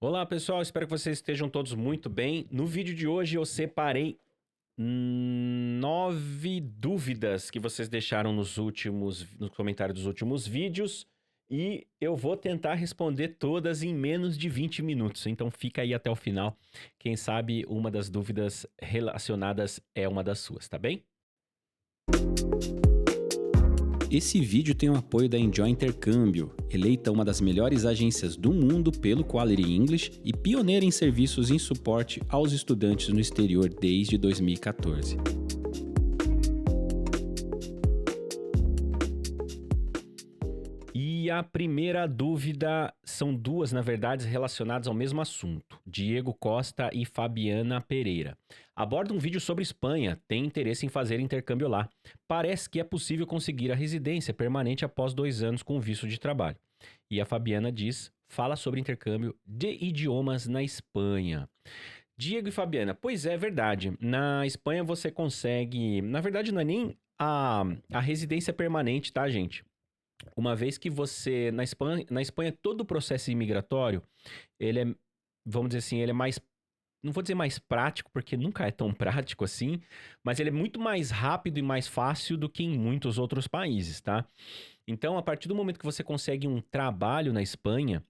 Olá pessoal, espero que vocês estejam todos muito bem. No vídeo de hoje eu separei 9 dúvidas que vocês deixaram nos comentários dos últimos vídeos e eu vou tentar responder todas em menos de 20 minutos. Então fica aí até o final. Quem sabe uma das dúvidas relacionadas é uma das suas, tá bem? Esse vídeo tem o apoio da Enjoy Intercâmbio, eleita uma das melhores agências do mundo pelo Quality English e pioneira em serviços em suporte aos estudantes no exterior desde 2014. E a primeira dúvida são duas, na verdade, relacionadas ao mesmo assunto. Diego Costa e Fabiana Pereira. Aborda um vídeo sobre Espanha, tem interesse em fazer intercâmbio lá. Parece que é possível conseguir a residência permanente após 2 anos com visto de trabalho. E a Fabiana diz, fala sobre intercâmbio de idiomas na Espanha. Diego e Fabiana, pois é verdade. Na Espanha você consegue... Na verdade não é nem a residência permanente, tá, gente? Uma vez que você, na Espanha todo o processo imigratório, ele é, vamos dizer assim, ele é mais, não vou dizer mais prático, porque nunca é tão prático assim, mas ele é muito mais rápido e mais fácil do que em muitos outros países, tá? Então, a partir do momento que você consegue um trabalho na Espanha,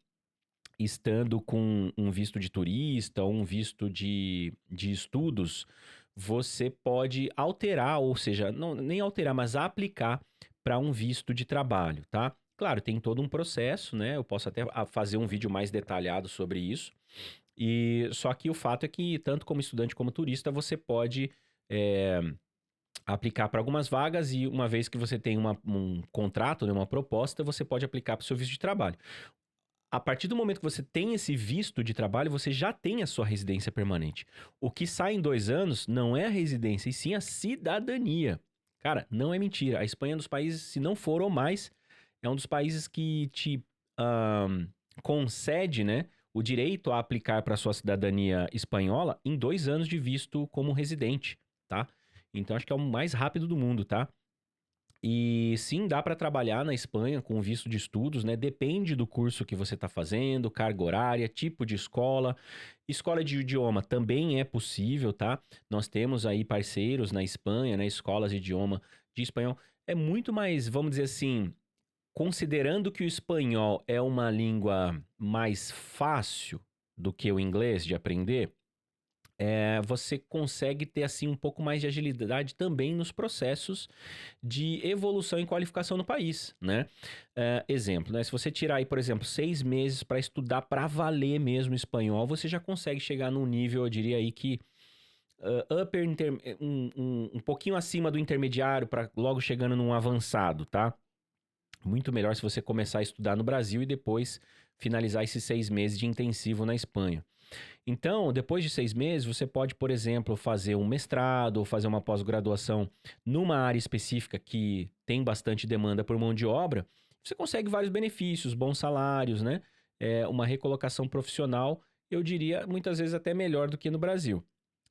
estando com um visto de turista ou um visto de estudos, você pode alterar, ou seja, não, nem alterar, mas aplicar para um visto de trabalho, tá? Claro, tem todo um processo, né? Eu posso até fazer um vídeo mais detalhado sobre isso. E só que o fato é que, tanto como estudante como turista, você pode aplicar para algumas vagas e uma vez que você tem um contrato, né, uma proposta, você pode aplicar para o seu visto de trabalho. A partir do momento que você tem esse visto de trabalho, você já tem a sua residência permanente. O que sai em 2 anos não é a residência, e sim a cidadania. Cara, não é mentira. A Espanha é um dos países, se não for ou mais, é um dos países que te concede, né, o direito a aplicar para sua cidadania espanhola em 2 anos de visto como residente, tá? Então acho que é o mais rápido do mundo, tá? E sim, dá para trabalhar na Espanha com visto de estudos, né? Depende do curso que você está fazendo, carga horária, tipo de escola. Escola de idioma também é possível, tá? Nós temos aí parceiros na Espanha, né? Escolas de idioma de espanhol. É muito mais, vamos dizer assim, considerando que o espanhol é uma língua mais fácil do que o inglês de aprender, você consegue ter assim um pouco mais de agilidade também nos processos de evolução e qualificação no país, né? Exemplo, né? Se você tirar aí, por exemplo, 6 meses para estudar para valer mesmo espanhol, você já consegue chegar num nível, eu diria aí que um pouquinho acima do intermediário para logo chegando num avançado, tá? Muito melhor se você começar a estudar no Brasil e depois finalizar esses 6 meses de intensivo na Espanha. Então, depois de 6 meses, você pode, por exemplo, fazer um mestrado ou fazer uma pós-graduação numa área específica que tem bastante demanda por mão de obra. Você consegue vários benefícios, bons salários, né? Uma recolocação profissional, eu diria, muitas vezes até melhor do que no Brasil.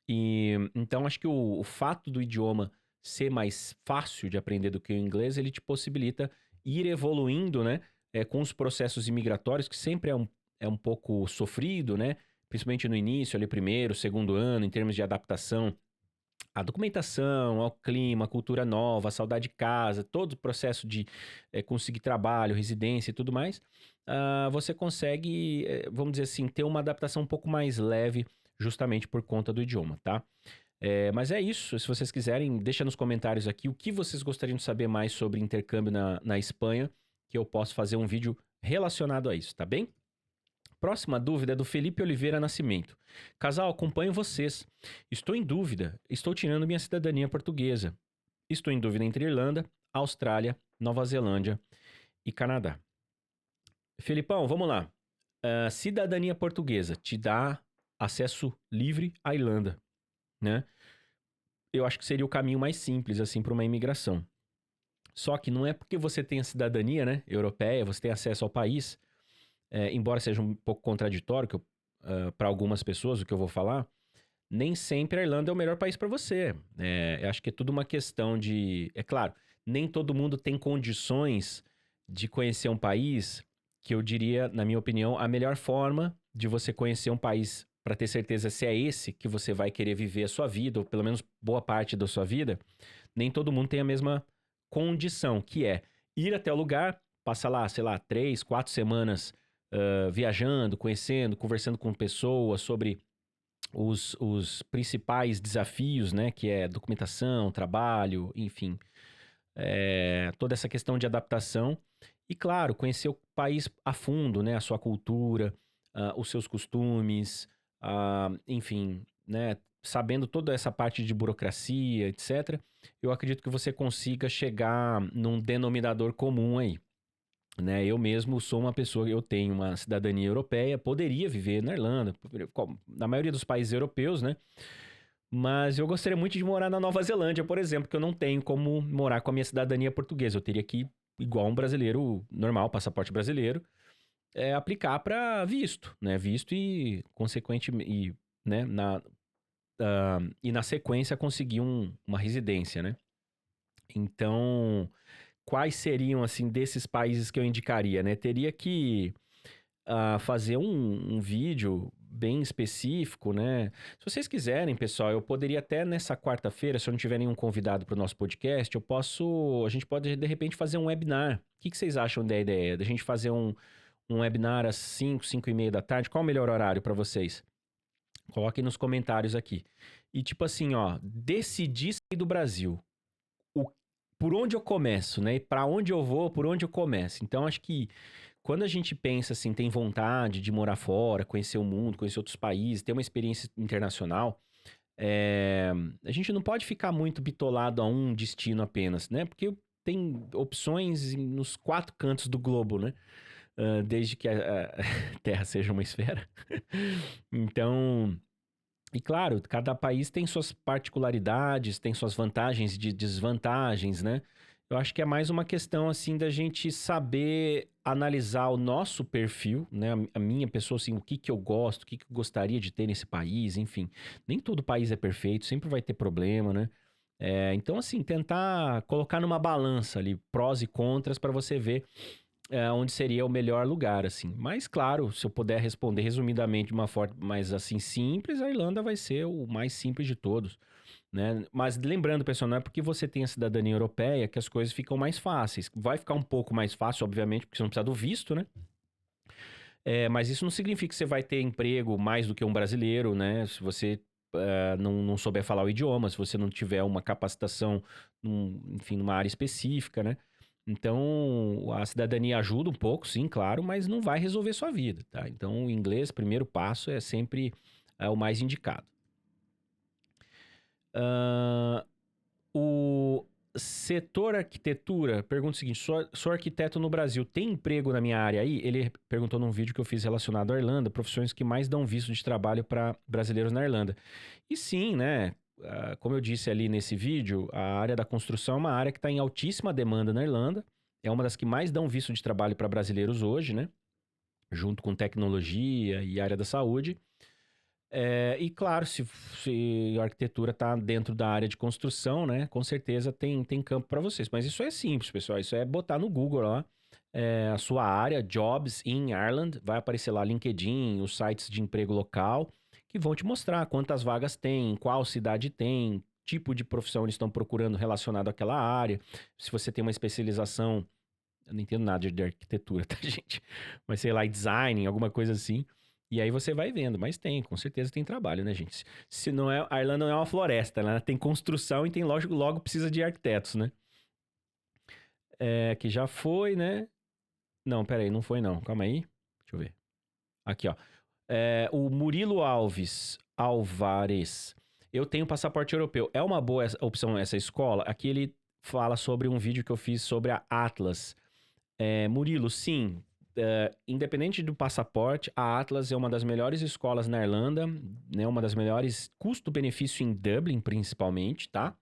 E então acho que o fato do idioma ser mais fácil de aprender do que o inglês, ele te possibilita ir evoluindo, né? Com os processos imigratórios, que sempre é um pouco sofrido, né? Principalmente no início, ali, primeiro, segundo ano, em termos de adaptação à documentação, ao clima, à cultura nova, à saudade de casa, todo o processo de conseguir trabalho, residência e tudo mais, você consegue, vamos dizer assim, ter uma adaptação um pouco mais leve, justamente por conta do idioma, tá? Mas é isso. Se vocês quiserem, deixa nos comentários aqui o que vocês gostariam de saber mais sobre intercâmbio na Espanha, que eu posso fazer um vídeo relacionado a isso, tá bem? Próxima dúvida é do Felipe Oliveira Nascimento. Casal, acompanho vocês. Estou em dúvida. Estou tirando minha cidadania portuguesa. Estou em dúvida entre Irlanda, Austrália, Nova Zelândia e Canadá. Felipão, vamos lá. Cidadania portuguesa te dá acesso livre à Irlanda, né? Eu acho que seria o caminho mais simples, assim, para uma imigração. Só que não é porque você tem a cidadania, né, europeia, você tem acesso ao país, embora seja um pouco contraditório para algumas pessoas o que eu vou falar, nem sempre a Irlanda é o melhor país para você. Eu acho que é tudo uma questão de... É claro, nem todo mundo tem condições de conhecer um país que eu diria, na minha opinião, a melhor forma de você conhecer um país para ter certeza se é esse que você vai querer viver a sua vida, ou pelo menos boa parte da sua vida, nem todo mundo tem a mesma condição, que é ir até o lugar, passar lá, sei lá, 3, 4 semanas viajando, conhecendo, conversando com pessoas sobre os principais desafios, né? Que é documentação, trabalho, enfim, toda essa questão de adaptação. E, claro, conhecer o país a fundo, né? A sua cultura, os seus costumes, enfim, né? Sabendo toda essa parte de burocracia, etc., eu acredito que você consiga chegar num denominador comum aí. Né? Eu mesmo sou uma pessoa, eu tenho uma cidadania europeia, poderia viver na Irlanda, na maioria dos países europeus, né? Mas eu gostaria muito de morar na Nova Zelândia, por exemplo, que eu não tenho como morar com a minha cidadania portuguesa. Eu teria que, igual um brasileiro normal, passaporte brasileiro, aplicar para visto, né? Visto e, consequentemente, né? E na sequência conseguir uma residência, né? Então, quais seriam, assim, desses países que eu indicaria, né? Teria que fazer um vídeo bem específico, né? Se vocês quiserem, pessoal, eu poderia até nessa quarta-feira, se eu não tiver nenhum convidado para o nosso podcast, a gente pode, de repente, fazer um webinar. O que vocês acham da ideia? Da gente fazer um webinar às 5, 5 e meia da tarde? Qual o melhor horário para vocês? Coloquem nos comentários aqui. E tipo assim, ó, decidir sair do Brasil. Por onde eu começo, né? E para onde eu vou, por onde eu começo. Então, acho que quando a gente pensa assim, tem vontade de morar fora, conhecer o mundo, conhecer outros países, ter uma experiência internacional, a gente não pode ficar muito bitolado a um destino apenas, né? Porque tem opções nos 4 cantos do globo, né? Desde que a Terra seja uma esfera. Então, e claro, cada país tem suas particularidades, tem suas vantagens e desvantagens, né? Eu acho que é mais uma questão, assim, da gente saber analisar o nosso perfil, né? A minha pessoa, assim, o que que eu gosto, o que que eu gostaria de ter nesse país, enfim. Nem todo país é perfeito, sempre vai ter problema, né? Então, assim, tentar colocar numa balança ali prós e contras para você ver onde seria o melhor lugar, assim. Mas, claro, se eu puder responder resumidamente de uma forma mais, assim, simples, a Irlanda vai ser o mais simples de todos, né? Mas lembrando, pessoal, não é porque você tem a cidadania europeia que as coisas ficam mais fáceis. Vai ficar um pouco mais fácil, obviamente, porque você não precisa do visto, né? Mas isso não significa que você vai ter emprego mais do que um brasileiro, né? Se você não souber falar o idioma, se você não tiver uma capacitação, enfim, numa área específica, né? Então, a cidadania ajuda um pouco, sim, claro, mas não vai resolver sua vida, tá? Então, o inglês, primeiro passo, é sempre o mais indicado. O setor arquitetura pergunta o seguinte: sou arquiteto no Brasil, tem emprego na minha área aí? Ele perguntou num vídeo que eu fiz relacionado à Irlanda, profissões que mais dão visto de trabalho para brasileiros na Irlanda. E sim, né? Como eu disse ali nesse vídeo, a área da construção é uma área que está em altíssima demanda na Irlanda. É uma das que mais dão visto de trabalho para brasileiros hoje, né? Junto com tecnologia e área da saúde. E claro, se a arquitetura está dentro da área de construção, né? Com certeza tem campo para vocês. Mas isso é simples, pessoal. Isso é botar no Google lá a sua área, Jobs in Ireland. Vai aparecer lá LinkedIn, os sites de emprego local, que vão te mostrar quantas vagas tem, qual cidade tem, tipo de profissão eles estão procurando relacionado àquela área. Se você tem uma especialização, eu não entendo nada de arquitetura, tá, gente? Mas sei lá, design, alguma coisa assim. E aí você vai vendo, mas com certeza tem trabalho, né, gente? Se não é, a Irlanda não é uma floresta, né? Tem construção e tem logo precisa de arquitetos, né? Que já foi, né? Não, peraí, não foi não. Calma aí. Deixa eu ver. Aqui, ó. O Murilo Alvares. Eu tenho passaporte europeu. É uma boa opção essa escola? Aqui ele fala sobre um vídeo que eu fiz sobre a Atlas. Murilo, sim. Independente do passaporte, a Atlas é uma das melhores escolas na Irlanda, né? Uma das melhores custo-benefício em Dublin, principalmente, tá?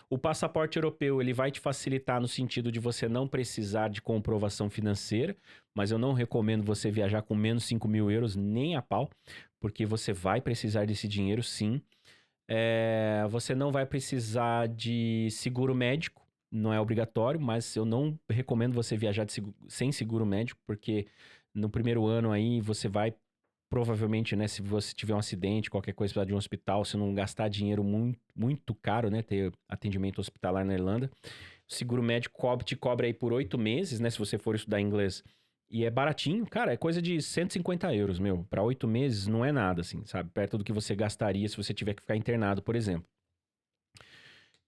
O passaporte europeu, ele vai te facilitar no sentido de você não precisar de comprovação financeira, mas eu não recomendo você viajar com menos 5 mil euros nem a pau, porque você vai precisar desse dinheiro, sim. Você não vai precisar de seguro médico, não é obrigatório, mas eu não recomendo você viajar sem seguro médico, porque no primeiro ano aí você vai provavelmente, né, se você tiver um acidente, qualquer coisa, precisar de um hospital, se não gastar dinheiro muito, muito caro, né, ter atendimento hospitalar na Irlanda, o seguro médico te cobra aí por 8 meses, né, se você for estudar inglês, e é baratinho, cara, é coisa de 150 euros, meu, pra 8 meses não é nada, assim, sabe, perto do que você gastaria se você tiver que ficar internado, por exemplo.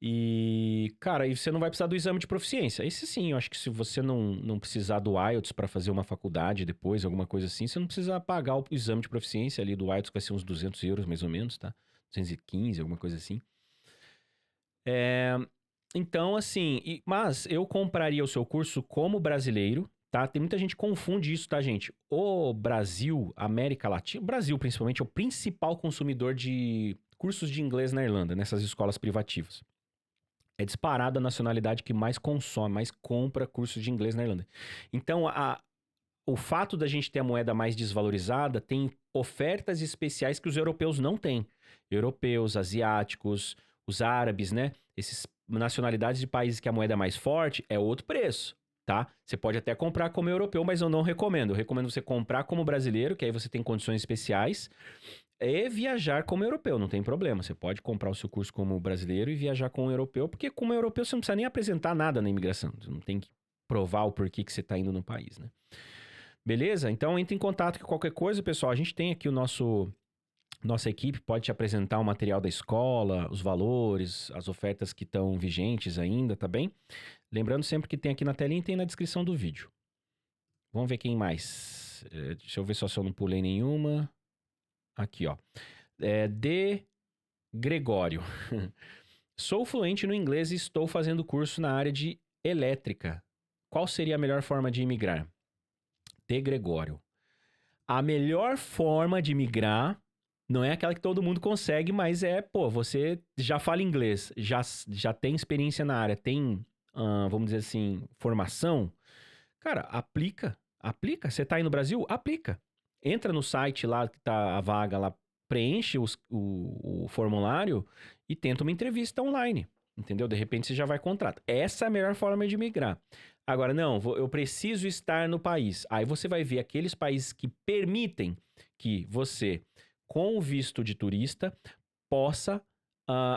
E, cara, aí você não vai precisar do exame de proficiência. Esse sim, eu acho que se você não precisar do IELTS para fazer uma faculdade depois, alguma coisa assim, você não precisa pagar o exame de proficiência ali do IELTS, que vai ser uns 200 euros mais ou menos, tá? 215, alguma coisa assim. Então, assim, mas eu compraria o seu curso como brasileiro, tá? Tem muita gente que confunde isso, tá, gente? O Brasil, América Latina, o Brasil principalmente, é o principal consumidor de cursos de inglês na Irlanda, nessas escolas privativas. É disparada a nacionalidade que mais consome, mais compra cursos de inglês na Irlanda. Então, o fato da gente ter a moeda mais desvalorizada tem ofertas especiais que os europeus não têm. Europeus, asiáticos, os árabes, né? Essas nacionalidades de países que a moeda é mais forte é outro preço, tá? Você pode até comprar como europeu, mas eu não recomendo. Eu recomendo você comprar como brasileiro, que aí você tem condições especiais. E viajar como europeu, não tem problema. Você pode comprar o seu curso como brasileiro e viajar como europeu, porque como europeu você não precisa nem apresentar nada na imigração. Você não tem que provar o porquê que você está indo no país, né? Beleza? Então entre em contato com qualquer coisa, pessoal. A gente tem aqui nossa equipe pode te apresentar o material da escola, os valores, as ofertas que estão vigentes ainda, tá bem? Lembrando sempre que tem aqui na telinha e tem na descrição do vídeo. Vamos ver quem mais. Deixa eu ver só se eu não pulei nenhuma. Aqui, ó. De Gregório. Sou fluente no inglês e estou fazendo curso na área de elétrica. Qual seria a melhor forma de imigrar? De Gregório. A melhor forma de imigrar não é aquela que todo mundo consegue, mas você já fala inglês, já tem experiência na área, tem, vamos dizer assim, formação. Cara, aplica. Você tá aí no Brasil? Aplica. Entra no site lá que tá a vaga lá, preenche o formulário e tenta uma entrevista online, entendeu? De repente você já vai contratar. Essa é a melhor forma de migrar. Agora, não, eu preciso estar no país. Aí você vai ver aqueles países que permitem que você, com o visto de turista, possa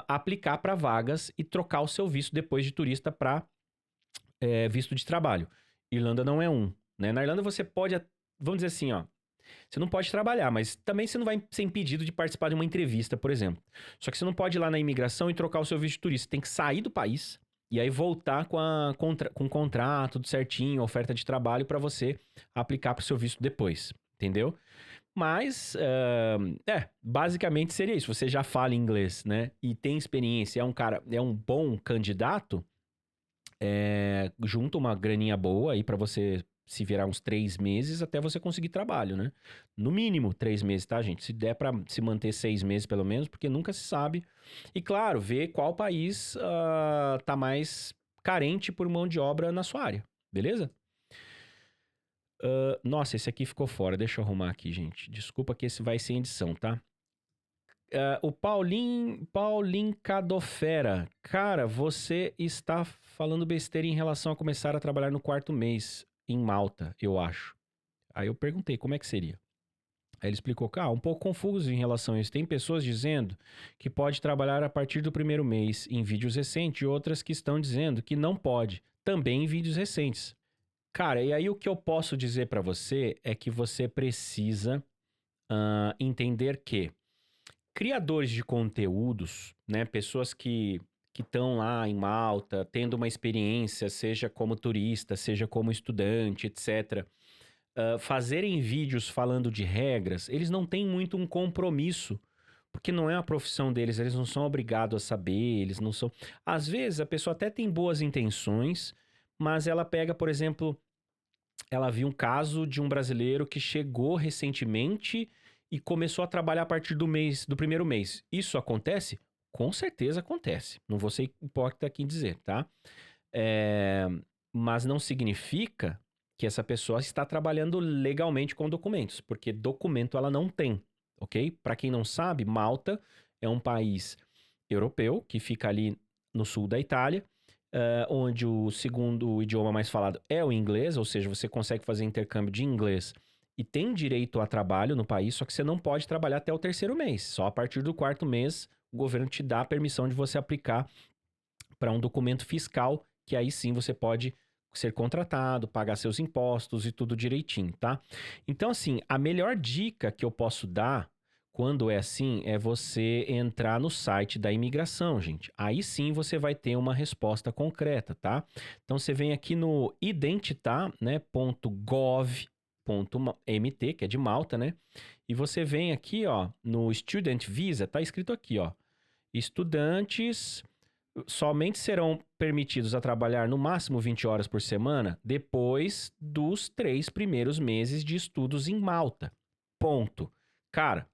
aplicar para vagas e trocar o seu visto depois de turista para visto de trabalho. Irlanda não é um, né? Na Irlanda você pode, vamos dizer assim, ó, você não pode trabalhar, mas também você não vai ser impedido de participar de uma entrevista, por exemplo. Só que você não pode ir lá na imigração e trocar o seu visto de turista. Você tem que sair do país e aí voltar com o contrato, tudo certinho, oferta de trabalho para você aplicar para o seu visto depois, entendeu? Mas, basicamente seria isso. Você já fala inglês, né? E tem experiência, é um bom candidato, junta uma graninha boa aí para você se virar uns 3 meses até você conseguir trabalho, né? No mínimo 3 meses, tá, gente? Se der pra se manter 6 meses pelo menos, porque nunca se sabe. E claro, ver qual país tá mais carente por mão de obra na sua área, beleza? Nossa, esse aqui ficou fora. Deixa eu arrumar aqui, gente. Desculpa que esse vai sem edição, tá? O Paulinho Cadofera. Cara, você está falando besteira em relação a começar a trabalhar no 4º mês em Malta, eu acho. Aí eu perguntei como é que seria. Aí ele explicou que, um pouco confuso em relação a isso. Tem pessoas dizendo que pode trabalhar a partir do 1º mês em vídeos recentes e outras que estão dizendo que não pode, também em vídeos recentes. Cara, e aí o que eu posso dizer pra você é que você precisa entender que criadores de conteúdos, né, pessoas que estão lá em Malta, tendo uma experiência, seja como turista, seja como estudante, etc., fazerem vídeos falando de regras, eles não têm muito um compromisso, porque não é a profissão deles, eles não são obrigados a saber, eles não são... Às vezes, a pessoa até tem boas intenções, mas ela pega, por exemplo, ela viu um caso de um brasileiro que chegou recentemente e começou a trabalhar a partir do 1º mês. Isso acontece? Com certeza acontece. Não vou ser hipócrita aqui em dizer, tá? Mas não significa que essa pessoa está trabalhando legalmente com documentos, porque documento ela não tem, ok? Para quem não sabe, Malta é um país europeu que fica ali no sul da Itália, onde o segundo idioma mais falado é o inglês, ou seja, você consegue fazer intercâmbio de inglês e tem direito a trabalho no país, só que você não pode trabalhar até o 3º mês. Só a partir do 4º mês o governo te dá a permissão de você aplicar para um documento fiscal, que aí sim você pode ser contratado, pagar seus impostos e tudo direitinho, tá? Então, assim, a melhor dica que eu posso dar quando é assim é você entrar no site da imigração, gente. Aí sim você vai ter uma resposta concreta, tá? Então você vem aqui no identitar, né, .gov.mt, que é de Malta, né? E você vem aqui, ó, no Student Visa, tá escrito aqui, ó. Estudantes somente serão permitidos a trabalhar no máximo 20 horas por semana depois dos 3 primeiros meses de estudos em Malta. Ponto. Cara,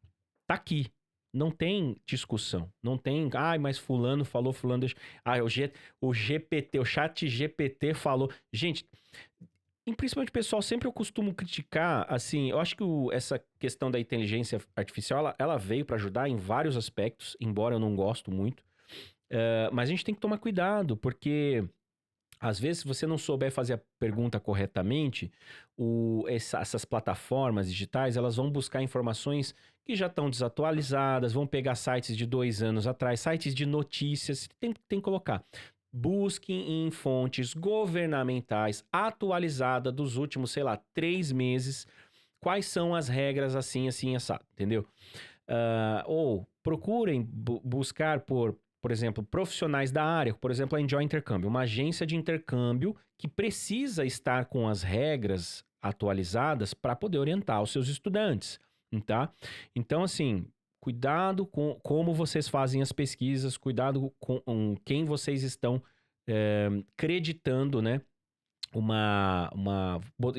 tá aqui. Não tem discussão. Não tem, mas fulano falou, fulano deixa... o GPT, o chat GPT falou... Gente, principalmente o pessoal, sempre eu costumo criticar, assim, eu acho que essa questão da inteligência artificial, ela veio para ajudar em vários aspectos, embora eu não gosto muito. Mas a gente tem que tomar cuidado, porque às vezes, se você não souber fazer a pergunta corretamente, essas plataformas digitais, elas vão buscar informações que já estão desatualizadas, vão pegar sites de 2 anos atrás, sites de notícias, tem que colocar. Busque em fontes governamentais atualizadas dos últimos, 3 meses, quais são as regras assim, assado, entendeu? Ou procurem buscar por exemplo, profissionais da área, por exemplo, a Enjoy Intercâmbio, uma agência de intercâmbio que precisa estar com as regras atualizadas para poder orientar os seus estudantes, tá? Então, assim, cuidado com como vocês fazem as pesquisas, cuidado com quem vocês estão creditando, né?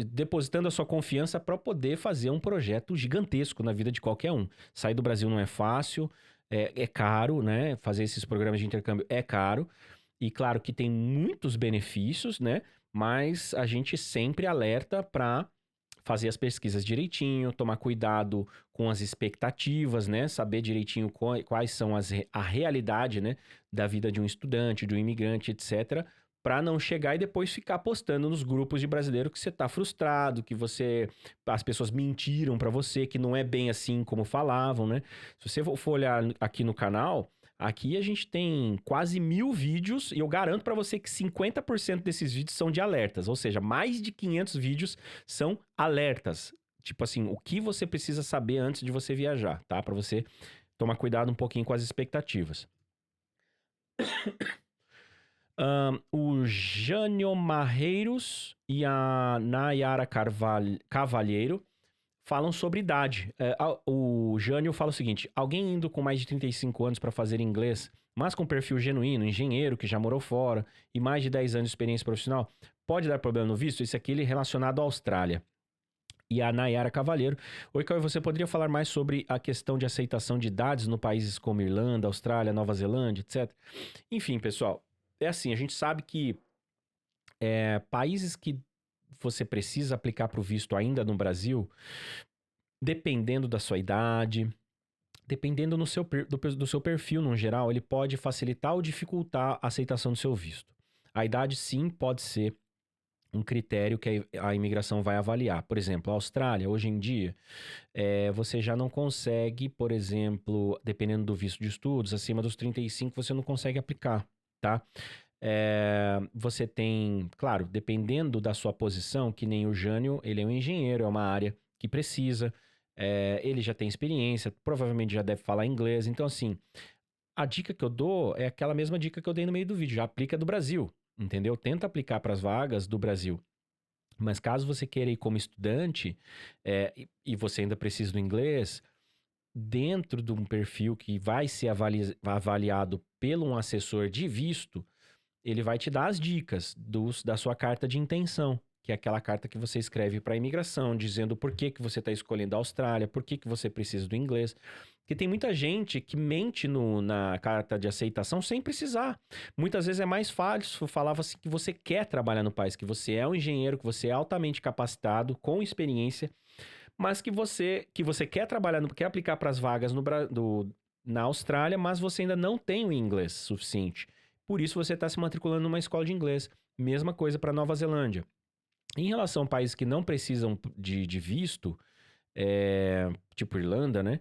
Depositando a sua confiança para poder fazer um projeto gigantesco na vida de qualquer um. Sair do Brasil não é fácil, é caro, né? Fazer esses programas de intercâmbio é caro. E claro que tem muitos benefícios, né? Mas a gente sempre alerta para fazer as pesquisas direitinho, tomar cuidado com as expectativas, né? Saber direitinho quais são a realidade, né? Da vida de um estudante, de um imigrante, etc., para não chegar e depois ficar postando nos grupos de brasileiro que você tá frustrado, que as pessoas mentiram para você, que não é bem assim como falavam, né? Se você for olhar aqui no canal, aqui a gente tem quase 1000 vídeos e eu garanto para você que 50% desses vídeos são de alertas, ou seja, mais de 500 vídeos são alertas. Tipo assim, o que você precisa saber antes de você viajar, tá? Para você tomar cuidado um pouquinho com as expectativas. O Jânio Marreiros e a Nayara Cavalheiro falam sobre idade. O Jânio fala o seguinte: alguém indo com mais de 35 anos para fazer inglês, mas com perfil genuíno, engenheiro que já morou fora e mais de 10 anos de experiência profissional, pode dar problema no visto? Esse aqui ele é relacionado à Austrália. E a Nayara Cavalheiro: oi, Cauê, você poderia falar mais sobre a questão de aceitação de idades no países como Irlanda, Austrália, Nova Zelândia, etc? Enfim, pessoal, é assim, a gente sabe que países que você precisa aplicar para o visto ainda no Brasil, dependendo da sua idade, dependendo do seu perfil no geral, ele pode facilitar ou dificultar a aceitação do seu visto. A idade, sim, pode ser um critério que a imigração vai avaliar. Por exemplo, a Austrália, hoje em dia, você já não consegue, por exemplo, dependendo do visto de estudos, acima dos 35 você não consegue aplicar, tá? Você tem, claro, dependendo da sua posição, que nem o Jânio, ele é um engenheiro, é uma área que precisa, ele já tem experiência, provavelmente já deve falar inglês. Então, assim, a dica que eu dou é aquela mesma dica que eu dei no meio do vídeo, já aplica do Brasil, entendeu? Tenta aplicar para as vagas do Brasil. Mas caso você queira ir como estudante e você ainda precisa do inglês, dentro de um perfil que vai ser avaliado por um assessor de visto, ele vai te dar as dicas da sua carta de intenção, que é aquela carta que você escreve para a imigração, dizendo por que você está escolhendo a Austrália, por que você precisa do inglês. Porque tem muita gente que mente na carta de aceitação sem precisar. Muitas vezes é mais fácil falar assim, que você quer trabalhar no país, que você é um engenheiro, que você é altamente capacitado, com experiência, mas que você quer trabalhar, quer aplicar para as vagas na Austrália, mas você ainda não tem o inglês suficiente. Por isso você está se matriculando numa escola de inglês. Mesma coisa para Nova Zelândia. Em relação a países que não precisam de visto, tipo Irlanda, né?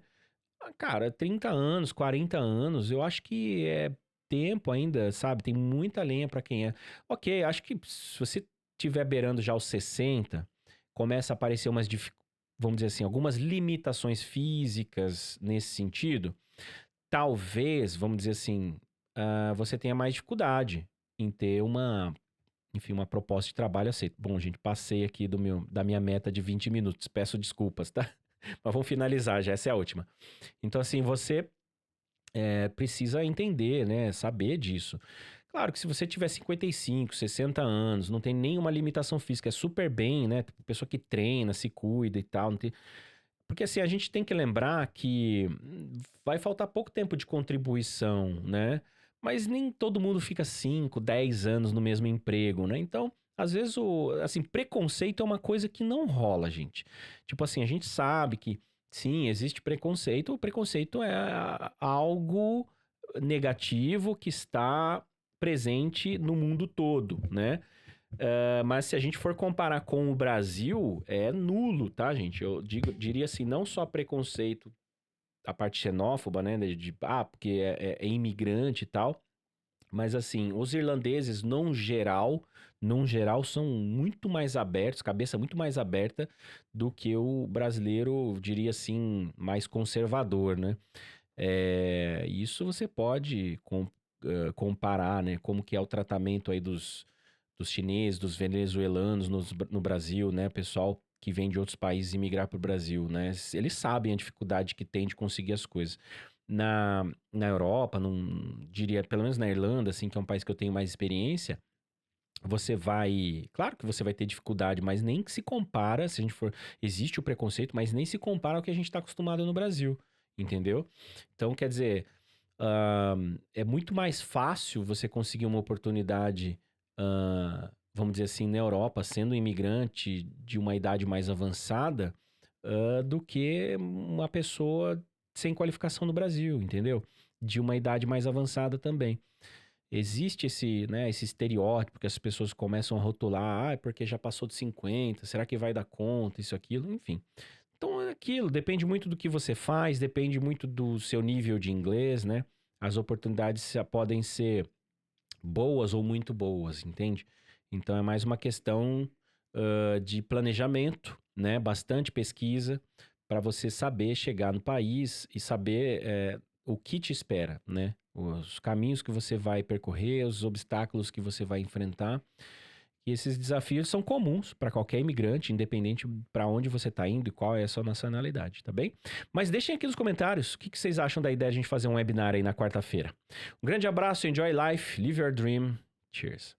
Cara, 30 anos, 40 anos, eu acho que é tempo ainda, sabe? Tem muita lenha pra quem é. Ok, acho que se você tiver beirando já os 60, começa a aparecer vamos dizer assim, algumas limitações físicas nesse sentido. Talvez, vamos dizer assim, você tenha mais dificuldade em ter enfim, uma proposta de trabalho aceita. Bom, gente, passei aqui da minha meta de 20 minutos. Peço desculpas, tá? Mas vamos finalizar, já essa é a última. Então, assim, você precisa entender, né? Saber disso. Claro que se você tiver 55, 60 anos, não tem nenhuma limitação física, é super bem, né? Pessoa que treina, se cuida e tal. Não tem... Porque assim, a gente tem que lembrar que vai faltar pouco tempo de contribuição, né? Mas nem todo mundo fica 5, 10 anos no mesmo emprego, né? Então, às vezes, assim, preconceito é uma coisa que não rola, gente. Tipo assim, a gente sabe que, sim, existe preconceito. O preconceito é algo negativo que está presente no mundo todo, né? Mas se a gente for comparar com o Brasil, é nulo, tá, gente? Diria assim, não só preconceito, a parte xenófoba, né? Porque é imigrante e tal. Mas assim, os irlandeses, num geral, são muito mais abertos, cabeça muito mais aberta do que o brasileiro, diria assim, mais conservador, né? Isso você pode comparar, né? Como que é o tratamento aí dos chineses, dos venezuelanos no Brasil, né? Pessoal que vem de outros países imigrar para o Brasil, né? Eles sabem a dificuldade que tem de conseguir as coisas. Na Europa, diria, pelo menos na Irlanda, assim, que é um país que eu tenho mais experiência, você vai. Claro que você vai ter dificuldade, mas nem que se compara, se a gente for. Existe o preconceito, mas nem se compara ao que a gente está acostumado no Brasil, entendeu? Então, quer dizer, é muito mais fácil você conseguir uma oportunidade, vamos dizer assim, na Europa, sendo um imigrante de uma idade mais avançada, do que uma pessoa sem qualificação no Brasil, entendeu? De uma idade mais avançada também. Existe esse estereótipo que as pessoas começam a rotular, é porque já passou de 50, será que vai dar conta, isso, aquilo, enfim. Então é aquilo, depende muito do que você faz, depende muito do seu nível de inglês, né? As oportunidades podem ser boas ou muito boas, entende? Então é mais uma questão de planejamento, né? Bastante pesquisa para você saber chegar no país e saber o que te espera, né? Os caminhos que você vai percorrer, os obstáculos que você vai enfrentar. E esses desafios são comuns para qualquer imigrante, independente para onde você está indo e qual é a sua nacionalidade, tá bem? Mas deixem aqui nos comentários o que vocês acham da ideia de a gente fazer um webinar aí na quarta-feira. Um grande abraço, enjoy life, live your dream. Cheers.